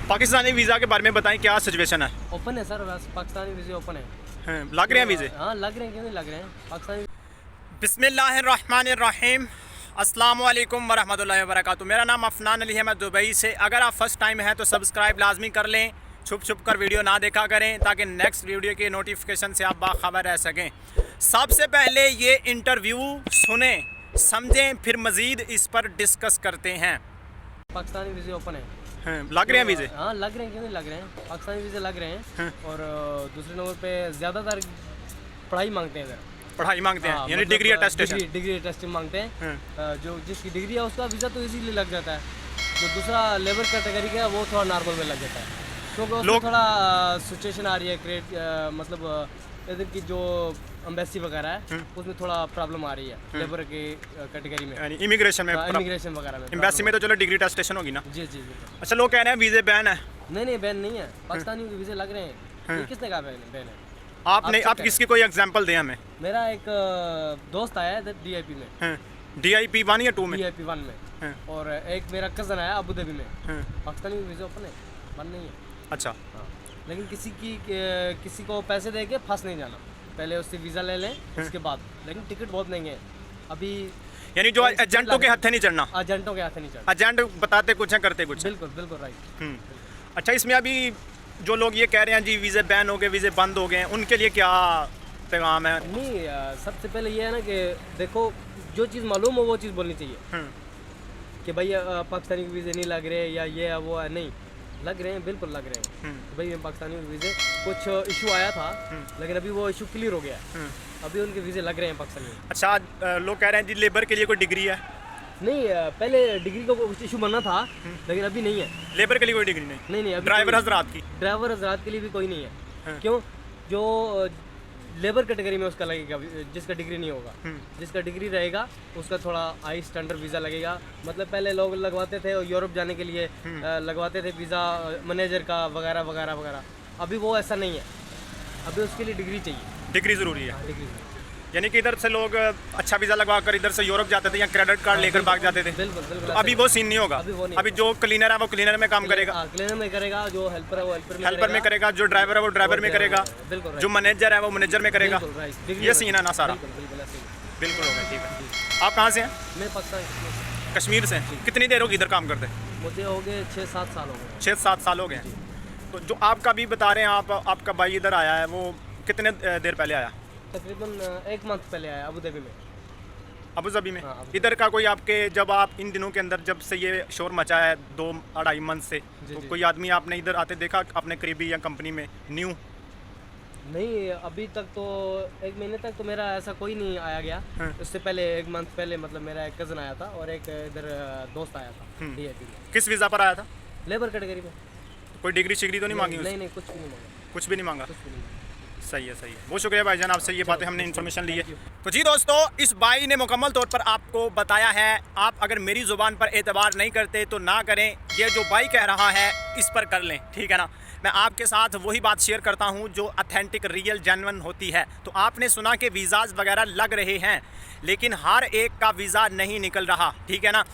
Pakistani visa के बारे में बताएं, क्या सिचुएशन है? ओपन है सर, बस पाकिस्तानी वीज़े ओपन है। लग रहे हैं वीज़े? हाँ लग रहे हैं, क्यों नहीं लग रहे हैं पाकिस्तानी। बिस्मिल्लाहिर्रहमानिर्रहीम, अस्सलाम वालेकुम वरहमतुल्लाहि वबरकातुहू। मेरा नाम अफनान अली है, मैं दुबई से। अगर आप फर्स्ट टाइम हैं तो सब्सक्राइब लाजमी कर लें, छुप कर वीडियो ना देखा करें ताकि नेक्स्ट वीडियो के नोटिफिकेशन से आप बाखबर रह सकें। सबसे पहले ये इंटरव्यू सुने, समझें, फिर मज़ीद इस पर डिस्कस करते हैं। पाकिस्तानी वीज़े ओपन है। लग रहे हैं वीज़े? हाँ लग रहे हैं, क्यों नहीं लग रहे हैं पाकिस्तानी वीज़े लग रहे हैं। और दूसरे नंबर पे ज़्यादातर पढ़ाई मांगते हैं इधर। पढ़ाई मांगते हैं, हाँ, यानी मतलब डिग्री अटेस्टेशन। डिग्री अटेस्टेड मांगते हैं। जो जिसकी डिग्री है उसका वीज़ा तो इजीली लग जाता है। जो दूसरा लेबर कैटेगरी का है वो थोड़ा नॉर्मल में लग जाता है, क्योंकि उसमें थोड़ा सिचुएशन आ रही है क्रिएट, मतलब इधर की जो एम्बेसी वगैरह है उसमें थोड़ा प्रॉब्लम आ रही है लेबर की कैटेगरी में, यानी इमिग्रेशन में। इमिग्रेशन वगैरह में। एम्बेसी में तो चलो डिग्री अटेस्टेशन होगी ना। जी जी जी। अच्छा, लोग कह रहे हैं वीज़े बैन है। नहीं बैन नहीं है, पाकिस्तानी वीज़े लग रहे हैं। ये किसने कहा बैन है? आप किसकी कोई एग्जांपल दें हमें। मेरा एक दोस्त आया है DIP में, DIP 1 या 2 में? DIP 1 में। और एक मेरा कज़न आया अबू धाबी में। पाकिस्तानी वीज़ा ओपन है, बंद नहीं है। अच्छा। हाँ, लेकिन किसी को पैसे दे के फंस नहीं जाना, पहले उससे वीज़ा ले लें उसके बाद। लेकिन टिकट बहुत महंगे हैं अभी, यानी जो एजेंटों के हाथ नहीं चढ़ना। एजेंटों के हाथ नहीं चढ़ना। एजेंट बताते कुछ हैं, करते कुछ। बिल्कुल बिल्कुल राइट। अच्छा, इसमें अभी जो लोग ये कह रहे हैं जी वीज़े बैन हो गए, वीज़े बंद हो गए हैं, उनके लिए क्या पैगाम है? नहीं, सबसे पहले ये है ना कि देखो, जो चीज़ मालूम हो वो चीज़ बोलनी चाहिए कि भाई पाकिस्तानी वीज़े नहीं लग रहे या ये है वो है। नहीं लग रहे हैं, बिल्कुल लग रहे हैं। भाई पाकिस्तानी वीज़े कुछ इशू आया था, लेकिन अभी वो इशू क्लियर हो गया। अभी उनके वीज़े लग रहे हैं पाकिस्तानी में। अच्छा, लोग कह रहे हैं जी लेबर के लिए कोई डिग्री है? नहीं, पहले डिग्री का इशू बनना था, लेकिन अभी नहीं है। लेबर के लिए कोई डिग्री नहीं? नहीं अभी ड्राइवर हजरात की? ड्राइवर हजरात के लिए भी कोई नहीं है। क्यों? जो लेबर कैटेगरी में उसका लगेगा, जिसका डिग्री नहीं होगा। जिसका डिग्री रहेगा उसका थोड़ा हाई स्टैंडर्ड वीज़ा लगेगा। मतलब पहले लोग लगवाते थे यूरोप जाने के लिए, लगवाते थे वीज़ा मैनेजर का वगैरह वगैरह वगैरह। अभी वो ऐसा नहीं है, अभी उसके लिए डिग्री चाहिए। डिग्री ज़रूरी है। डिग्री, यानी कि इधर से लोग अच्छा वीज़ा लगवा कर इधर से यूरोप जाते थे या क्रेडिट कार्ड लेकर भाग जाते थे। बिल्कुल बिल्कुल। अभी वो सीन नहीं होगा। अभी जो क्लीनर है वो क्लीनर में काम करेगा, क्लीनर में करेगा। जो हेल्पर है वो हेल्पर में करेगा, जो ड्राइवर है वो ड्राइवर में करेगा, जो मैनेजर है वो मैनेजर में करेगा। ये सीन है ना सारा? बिल्कुल होगा। ठीक है। आप कहाँ से हैं? मैं पाकिस्तान कश्मीर से हैं। कितनी देर होगी इधर काम करते? मुझे हो गए 6-7 साल हो गए। 6-7 साल हो गए हैं। तो जो आपका भी बता रहे हैं, आपका भाई इधर आया है, वो कितने देर पहले आया? तकरीबन 1 मंथ पहले आया अबू धाबी में। अबू धाबी में? हाँ, इधर का कोई आपके, जब आप इन दिनों के अंदर जब से ये शोर मचा है 2-2.5 मंथ से, तो कोई आदमी आपने इधर आते देखा अपने करीबी या कंपनी में न्यू? नहीं, अभी तक तो 1 महीने तक तो मेरा ऐसा कोई नहीं आया गया। उससे पहले 1 मंथ पहले मतलब मेरा एक कज़न आया था और एक इधर दोस्त आया था DIP में। किस वीज़ा पर आया था? लेबर कैटेगरी में। कोई डिग्री शिग्री तो नहीं मांगी? नहीं कुछ भी नहीं मांगा। कुछ भी नहीं मांगा? कुछ भी नहीं। सही है। बहुत शुक्रिया भाईजान, आपसे ये बातें हमने इन्फॉर्मेशन ली है। तो जी दोस्तों, इस भाई ने मुकम्मल तौर पर आपको बताया है। आप अगर मेरी ज़ुबान पर एतबार नहीं करते तो ना करें, ये जो भाई कह रहा है इस पर कर लें, ठीक है ना। मैं आपके साथ वही बात शेयर करता हूँ जो ऑथेंटिक, रियल, जेन्युइन होती है। तो आपने सुना कि वीज़ाज़ वगैरह लग रहे हैं, लेकिन हर एक का वीज़ा नहीं निकल रहा, ठीक है ना।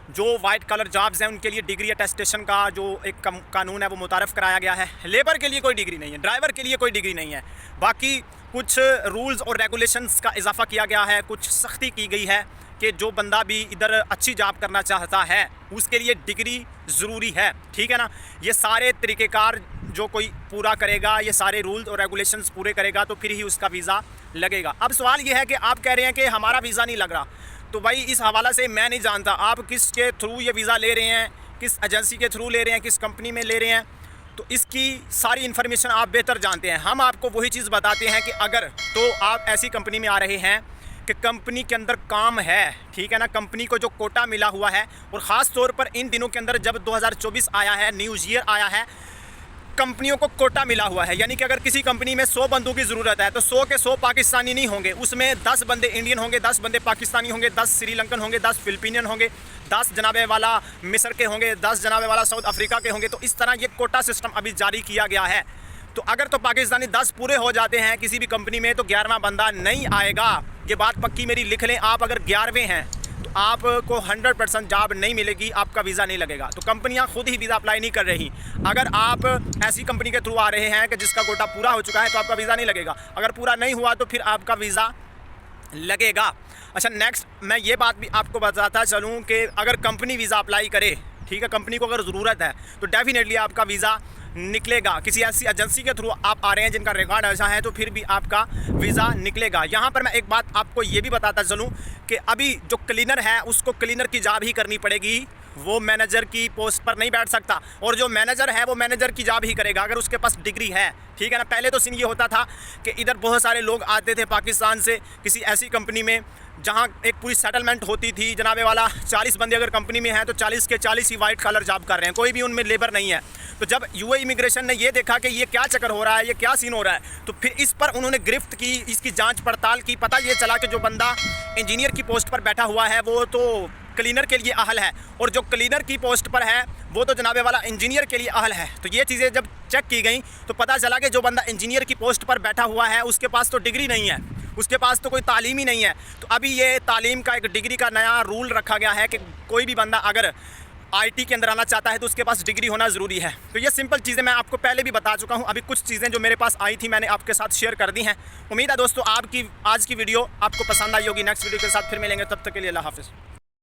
जो वाइट कलर जॉब्स हैं उनके लिए डिग्री अटेस्टेशन का जो एक कानून है वो मुतारफ़ कराया गया है। लेबर के लिए कोई डिग्री नहीं है, ड्राइवर के लिए कोई डिग्री नहीं है। बाकी कुछ रूल्स और रेगुलेशंस का इजाफा किया गया है, कुछ सख्ती की गई है कि जो बंदा भी इधर अच्छी जॉब करना चाहता है उसके लिए डिग्री ज़रूरी है, ठीक है ना। ये सारे तरीक़ेकार जो कोई पूरा करेगा, ये सारे रूल्स और रेगुलेशंस पूरे करेगा तो फिर ही उसका वीज़ा लगेगा। अब सवाल ये है कि आप कह रहे हैं कि हमारा वीज़ा नहीं लग रहा, तो भाई इस हवाला से मैं नहीं जानता आप किसके थ्रू ये वीज़ा ले रहे हैं, किस एजेंसी के थ्रू ले रहे हैं, किस कंपनी में ले रहे हैं। तो इसकी सारी इन्फॉर्मेशन आप बेहतर जानते हैं। हम आपको वही चीज़ बताते हैं कि अगर तो आप ऐसी कंपनी में आ रहे हैं कि कंपनी के अंदर काम है, ठीक है ना, कंपनी को जो कोटा मिला हुआ है। और ख़ास तौर पर इन दिनों के अंदर जब 2024 आया है, न्यू ईयर आया है, कंपनियों को कोटा मिला हुआ है। यानी कि अगर किसी कंपनी में 100 बंदों की ज़रूरत है तो 100 के 100 पाकिस्तानी नहीं होंगे, उसमें 10 बंदे इंडियन होंगे, 10 बंदे पाकिस्तानी होंगे, 10 श्रीलंकन होंगे, 10 फिलिपिनियन होंगे, 10 जनाबे वाला मिस्र के होंगे, 10 जनाबे वाला साउथ अफ्रीका के होंगे। तो इस तरह ये कोटा सिस्टम अभी जारी किया गया है। तो अगर तो पाकिस्तानी 10 पूरे हो जाते हैं किसी भी कंपनी में तो 11वां बंदा नहीं आएगा। ये बात पक्की मेरी लिख लें। आप अगर 11वें हैं तो आपको 100% जॉब नहीं मिलेगी, आपका वीज़ा नहीं लगेगा। तो कंपनियां खुद ही वीज़ा अप्लाई नहीं कर रही। अगर आप ऐसी कंपनी के थ्रू आ रहे हैं कि जिसका कोटा पूरा हो चुका है तो आपका वीज़ा नहीं लगेगा, अगर पूरा नहीं हुआ तो फिर आपका वीज़ा लगेगा। अच्छा, नेक्स्ट मैं ये बात भी आपको बताता चलूँ कि अगर कंपनी वीज़ा अप्लाई करे, ठीक है, कंपनी को अगर ज़रूरत है तो डेफिनेटली आपका वीज़ा निकलेगा। किसी ऐसी एजेंसी के थ्रू आप आ रहे हैं जिनका रिकॉर्ड ऐसा है तो फिर भी आपका वीज़ा निकलेगा। यहाँ पर मैं एक बात आपको ये भी बताता चलूँ कि अभी जो क्लीनर है उसको क्लीनर की जॉब ही करनी पड़ेगी, वो मैनेजर की पोस्ट पर नहीं बैठ सकता। और जो मैनेजर है वो मैनेजर की जॉब ही करेगा अगर उसके पास डिग्री है, ठीक है ना। पहले तो सीन ये होता था कि इधर बहुत सारे लोग आते थे पाकिस्तान से किसी ऐसी कंपनी में जहाँ एक पूरी सेटलमेंट होती थी, जनाबे वाला 40 बंदे अगर कंपनी में हैं तो 40 के 40 ही वाइट कलर जॉब कर रहे हैं, कोई भी उनमें लेबर नहीं है। तो जब यूए इमिग्रेशन ने ये देखा कि ये क्या चक्कर हो रहा है, ये क्या सीन हो रहा है, तो फिर इस पर उन्होंने गिरफ्त की, इसकी जांच पड़ताल की। पता ये चला कि जो बंदा इंजीनियर की पोस्ट पर बैठा हुआ है वो तो क्लीनर के लिए अहल है, और जो क्लीनर की पोस्ट पर है वो तो जनाबे वाला इंजीनियर के लिए अहल है। तो ये चीज़ें जब चेक की गई तो पता चला कि जो बंदा इंजीनियर की पोस्ट पर बैठा हुआ है उसके पास तो डिग्री नहीं है, उसके पास तो कोई तालीम ही नहीं है। तो अभी ये तालीम का एक डिग्री का नया रूल रखा गया है कि कोई भी बंदा अगर आईटी के अंदर आना चाहता है तो उसके पास डिग्री होना ज़रूरी है। तो ये सिंपल चीज़ें मैं आपको पहले भी बता चुका हूँ, अभी कुछ चीज़ें जो मेरे पास आई थी मैंने आपके साथ शेयर कर दी हैं। उम्मीद है दोस्तों आपकी आज की वीडियो आपको पसंद आई होगी। नेक्स्ट वीडियो के साथ फिर मिलेंगे, तब तक के लिए अल्लाह हाफ़िज़।